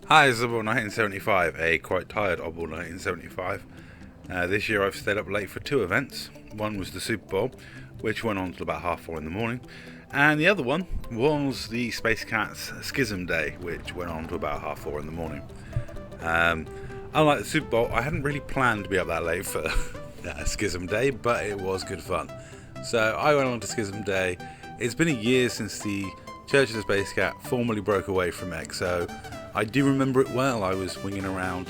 Hi, it's Oddball 1975, a quite tired Oddball 1975. This year I've stayed up late for two events. One was the Super Bowl, which went on till about 4:30 in the morning, and the other one was the Space Cats Schism Day, which went on to about 4:30 in the morning. Unlike the Super Bowl, I hadn't really planned to be up that late for Schism Day, but it was good fun. So I went on to Schism Day. It's been a year since the Church of the Space Cat formally broke away from XO. I do remember it well. I was winging around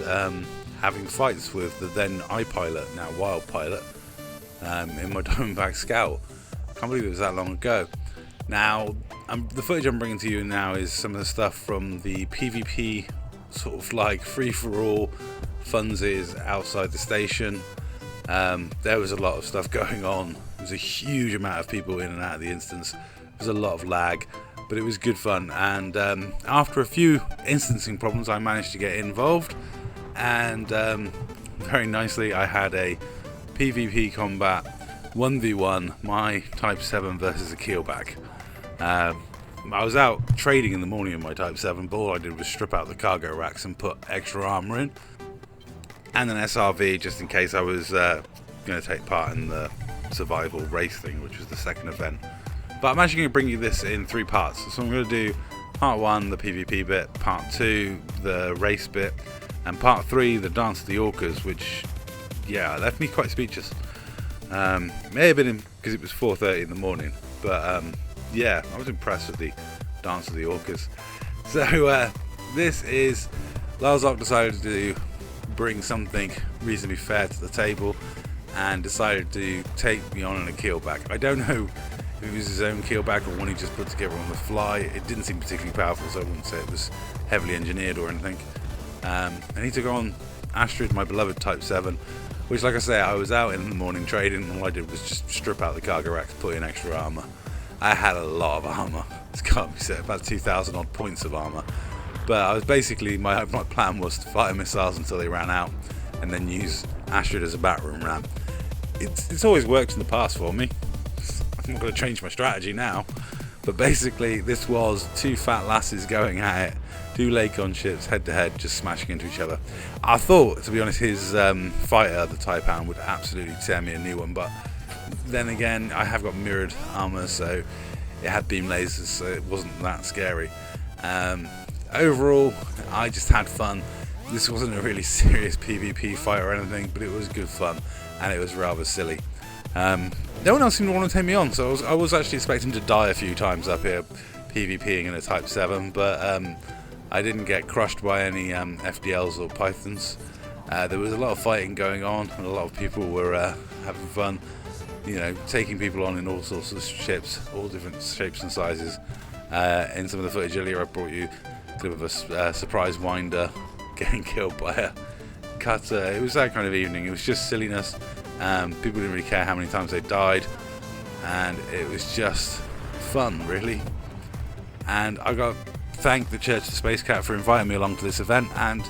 having fights with the then iPilot, now Wild Pilot, in my Diamondback Scout. Can't believe it was that long ago. Now, the footage I'm bringing to you now is some of the stuff from the PvP sort of like free-for-all funsies outside the station. There was a lot of stuff going on. There was a huge amount of people in and out of the instance. There was a lot of lag, but it was good fun. And after a few instancing problems, I managed to get involved. And very nicely, I had a PvP combat 1v1, my Type 7 versus a Keelback. I was out trading in the morning in my Type 7, but all I did was strip out the cargo racks and put extra armor in. And an SRV just in case I was going to take part in the survival race thing, which was the second event. But I'm actually going to bring you this in three parts. So I'm going to do part 1, the PvP bit, part 2, the race bit, and part 3, the Dance of the Orcas, which, yeah, left me quite speechless. May have been because it was 4:30 in the morning, but yeah, I was impressed with the Dance of the Orcas. So this is, Larzok decided to bring something reasonably fair to the table and decided to take me on in a keelback. I don't know if it was his own keelback or one he just put together on the fly. It didn't seem particularly powerful, so I wouldn't say it was heavily engineered or anything. And he took on Astrid, my beloved Type 7, which, like I say, I was out in the morning trading, and all I did was just strip out the cargo racks, put in extra armor. I had a lot of armor. It's can't be said, about 2,000 odd points of armor. But I was basically, my plan was to fire missiles until they ran out, and then use Astrid as a batroom ram. It's always worked in the past for me. I'm not going to change my strategy now. But basically, this was two fat lasses going at it, two Lakon ships head to head, just smashing into each other. I thought, to be honest, his fighter, the Taipan, would absolutely tear me a new one, but then again, I have got mirrored armor, so it had beam lasers, so it wasn't that scary. Overall, I just had fun. This wasn't a really serious PvP fight or anything, but it was good fun, and it was rather silly. No one else seemed to want to take me on, so I was actually expecting to die a few times up here PvPing in a Type 7, but I didn't get crushed by any FDLs or Pythons. There was a lot of fighting going on, and a lot of people were having fun, you know, taking people on in all sorts of ships, all different shapes and sizes. In some of the footage earlier, I brought you a clip of a surprise winder getting killed by a cutter. It was that kind of evening. It was just silliness. People didn't really care how many times they died, and it was just fun, really. And I got to thank the Church of the Space Cat for inviting me along to this event, and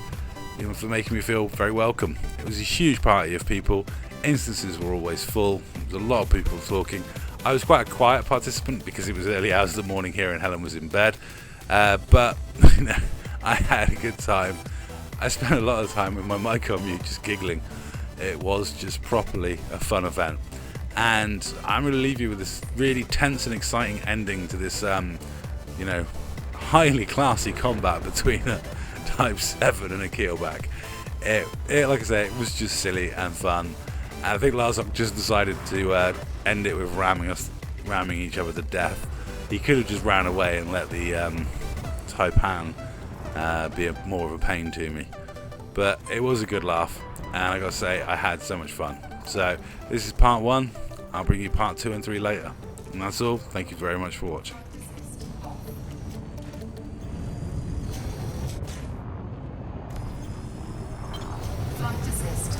for making me feel very welcome. It was a huge party of people. Instances were always full. There was a lot of people talking. I was quite a quiet participant because it was early hours of the morning here and Helen was in bed, but I had a good time. I spent a lot of time with my mic on mute just giggling. It was just properly a fun event, and I'm going to leave you with this really tense and exciting ending to this highly classy combat between a Type 7 and a Keelback. Like I say, it was just silly and fun. And I think Larzok just decided to end it with ramming each other to death. He could have just ran away and let the Taipan be more of a pain to me. But it was a good laugh, and I gotta say, I had so much fun. So this is part 1. I'll bring you part 2 and 3 later. And that's all. Thank you very much for watching. Flight assist.